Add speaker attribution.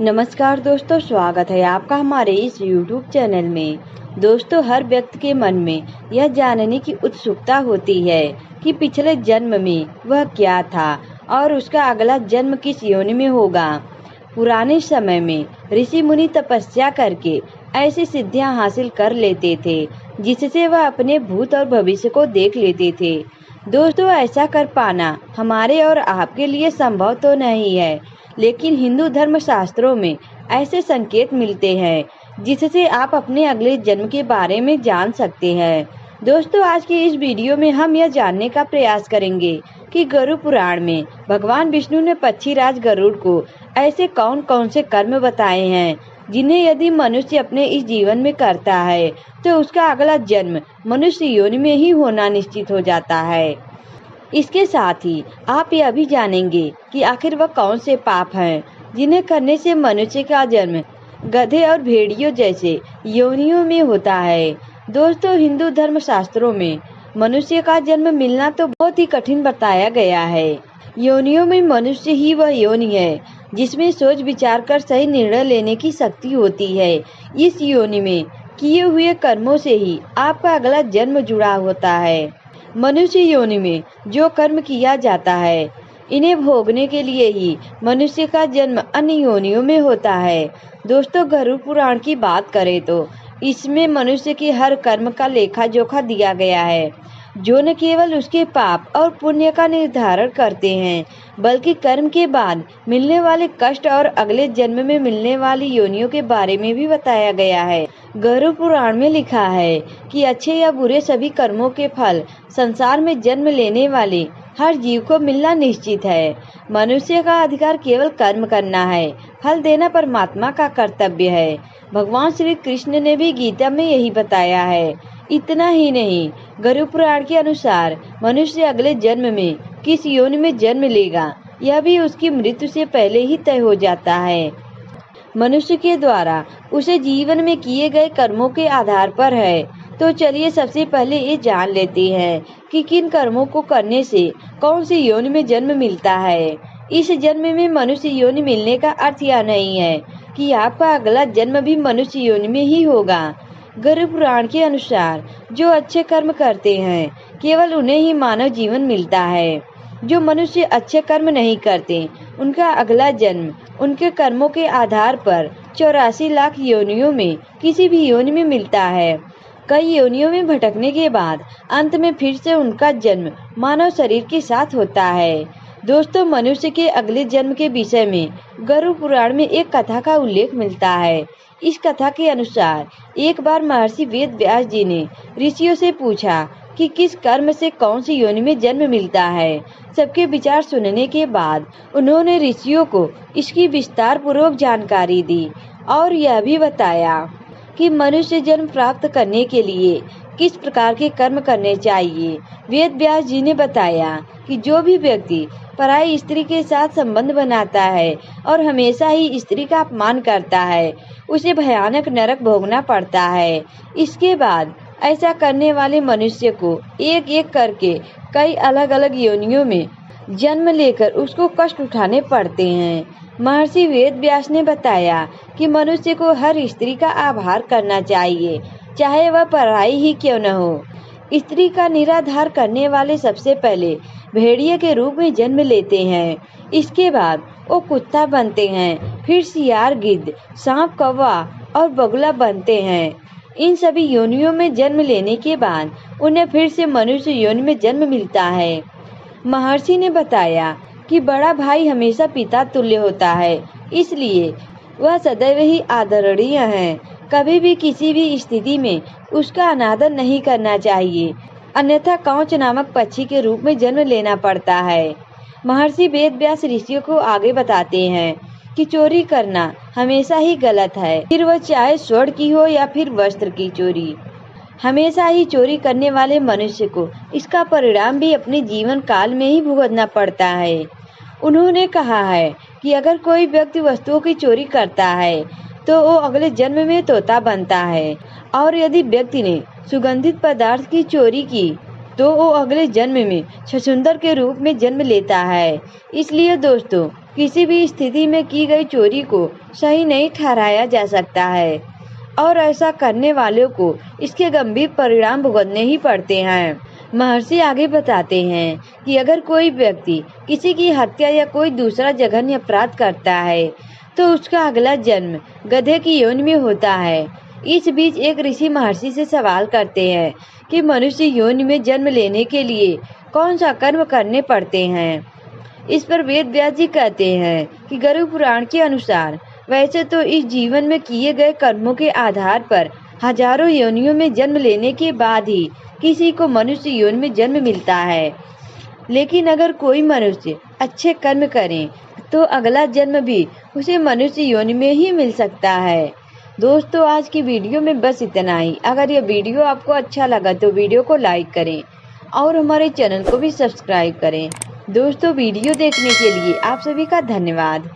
Speaker 1: नमस्कार दोस्तों, स्वागत है आपका हमारे इस YouTube चैनल में। दोस्तों, हर व्यक्ति के मन में यह जानने की उत्सुकता होती है कि पिछले जन्म में वह क्या था और उसका अगला जन्म किस योनि में होगा। पुराने समय में ऋषि मुनि तपस्या करके ऐसी सिद्धियां हासिल कर लेते थे जिससे वह अपने भूत और भविष्य को देख लेते थे। दोस्तों, ऐसा कर पाना हमारे और आपके लिए संभव तो नहीं है, लेकिन हिंदू धर्म शास्त्रों में ऐसे संकेत मिलते हैं जिससे आप अपने अगले जन्म के बारे में जान सकते हैं। दोस्तों, आज की इस वीडियो में हम यह जानने का प्रयास करेंगे कि गरुड़ पुराण में भगवान विष्णु ने पक्षीराज गरुड़ को ऐसे कौन कौन से कर्म बताए हैं जिन्हें यदि मनुष्य अपने इस जीवन में करता है तो उसका अगला जन्म मनुष्य योनि में ही होना निश्चित हो जाता है। इसके साथ ही आप यह भी जानेंगे कि आखिर वह कौन से पाप हैं जिन्हें करने से मनुष्य का जन्म गधे और भेड़ियों जैसे योनियों में होता है। दोस्तों, हिंदू धर्म शास्त्रों में मनुष्य का जन्म मिलना तो बहुत ही कठिन बताया गया है। योनियों में मनुष्य ही वह योनि है जिसमें सोच विचार कर सही निर्णय लेने की शक्ति होती है। इस योनि में किए हुए कर्मों से ही आपका अगला जन्म जुड़ा होता है। मनुष्य योनि में जो कर्म किया जाता है इन्हें भोगने के लिए ही मनुष्य का जन्म अन्य योनियों में होता है। दोस्तों, गरुड़ पुराण की बात करें तो इसमें मनुष्य के हर कर्म का लेखा जोखा दिया गया है, जो न केवल उसके पाप और पुण्य का निर्धारण करते हैं बल्कि कर्म के बाद मिलने वाले कष्ट और अगले जन्म में मिलने वाली योनियों के बारे में भी बताया गया है। गरुड़ पुराण में लिखा है कि अच्छे या बुरे सभी कर्मों के फल संसार में जन्म लेने वाले हर जीव को मिलना निश्चित है। मनुष्य का अधिकार केवल कर्म करना है, फल देना परमात्मा का कर्तव्य है। भगवान श्री कृष्ण ने भी गीता में यही बताया है। इतना ही नहीं, गरुड़ पुराण के अनुसार मनुष्य अगले जन्म में किस योनि में जन्म लेगा यह भी उसकी मृत्यु से पहले ही तय हो जाता है। मनुष्य के द्वारा उसे जीवन में किए गए कर्मों के आधार पर है। तो चलिए सबसे पहले ये जान लेते हैं कि किन कर्मों को करने से कौन सी योनि में जन्म मिलता है। इस जन्म में मनुष्य योनि मिलने का अर्थ यह नहीं है कि आपका अगला जन्म भी मनुष्य योनि में ही होगा। गरुड़ पुराण के अनुसार जो अच्छे कर्म करते हैं केवल उन्हें ही मानव जीवन मिलता है। जो मनुष्य अच्छे कर्म नहीं करते उनका अगला जन्म उनके कर्मों के आधार पर 84 लाख योनियों में किसी भी योनि में मिलता है। कई योनियों में भटकने के बाद अंत में फिर से उनका जन्म मानव शरीर के साथ होता है। दोस्तों, मनुष्य के अगले जन्म के विषय में गरुड़ पुराण में एक कथा का उल्लेख मिलता है। इस कथा के अनुसार एक बार महर्षि वेद व्यास जी ने ऋषियों से पूछा कि किस कर्म से कौन सी योनि में जन्म मिलता है। सबके विचार सुनने के बाद उन्होंने ऋषियों को इसकी विस्तार पूर्वक जानकारी दी और यह भी बताया कि मनुष्य जन्म प्राप्त करने के लिए किस प्रकार के कर्म करने चाहिए। वेद व्यास जी ने बताया कि जो भी व्यक्ति पराई स्त्री के साथ संबंध बनाता है और हमेशा ही स्त्री का अपमान करता है उसे भयानक नरक भोगना पड़ता है। इसके बाद ऐसा करने वाले मनुष्य को एक एक करके कई अलग अलग योनियों में जन्म लेकर उसको कष्ट उठाने पड़ते हैं। महर्षि वेद व्यास ने बताया कि मनुष्य को हर स्त्री का आभार करना चाहिए, चाहे वह पराई ही क्यों न हो। स्त्री का निराधार करने वाले सबसे पहले भेड़िए के रूप में जन्म लेते हैं। इसके बाद वो कुत्ता बनते हैं, फिर सियार, गिद्ध, सांप, कौवा और बगुला बनते हैं। इन सभी योनियों में जन्म लेने के बाद उन्हें फिर से मनुष्य योनि में जन्म मिलता है। महर्षि ने बताया कि बड़ा भाई हमेशा पिता तुल्य होता है, इसलिए वह सदैव ही आदरणीय है। कभी भी किसी भी स्थिति में उसका अनादर नहीं करना चाहिए, अन्यथा कौच नामक पक्षी के रूप में जन्म लेना पड़ता है। महर्षि वेद व्यास ऋषियों को आगे बताते हैं कि चोरी करना हमेशा ही गलत है, फिर वह चाहे स्वर्ण की हो या फिर वस्त्र की चोरी। हमेशा ही चोरी करने वाले मनुष्य को इसका परिणाम भी अपने जीवन काल में ही भुगतना पड़ता है। उन्होंने कहा है कि अगर कोई व्यक्ति वस्तुओं की चोरी करता है तो वो अगले जन्म में तोता बनता है, और यदि व्यक्ति ने सुगंधित पदार्थ की चोरी की तो वो अगले जन्म में छछूंदर के रूप में जन्म लेता है। इसलिए दोस्तों, किसी भी स्थिति में की गई चोरी को सही नहीं ठहराया जा सकता है और ऐसा करने वालों को इसके गंभीर परिणाम भुगतने ही पड़ते हैं। महर्षि आगे बताते हैं कि अगर कोई व्यक्ति किसी की हत्या या कोई दूसरा जघन्य अपराध करता है तो उसका अगला जन्म गधे की योनि में होता है। इस बीच एक ऋषि महर्षि से सवाल करते हैं कि मनुष्य योनि में जन्म लेने के लिए कौन सा कर्म करने पड़ते हैं। इस पर वेद व्यास जी कहते हैं कि गरुड़ पुराण के अनुसार वैसे तो इस जीवन में किए गए कर्मों के आधार पर हजारों योनियों में जन्म लेने के बाद ही किसी को मनुष्य योनि में जन्म मिलता है, लेकिन अगर कोई मनुष्य अच्छे कर्म करे तो अगला जन्म भी उसे मनुष्य योनि में ही मिल सकता है। दोस्तों, आज की वीडियो में बस इतना ही। अगर यह वीडियो आपको अच्छा लगा तो वीडियो को लाइक करें और हमारे चैनल को भी सब्सक्राइब करें। दोस्तों, वीडियो देखने के लिए आप सभी का धन्यवाद।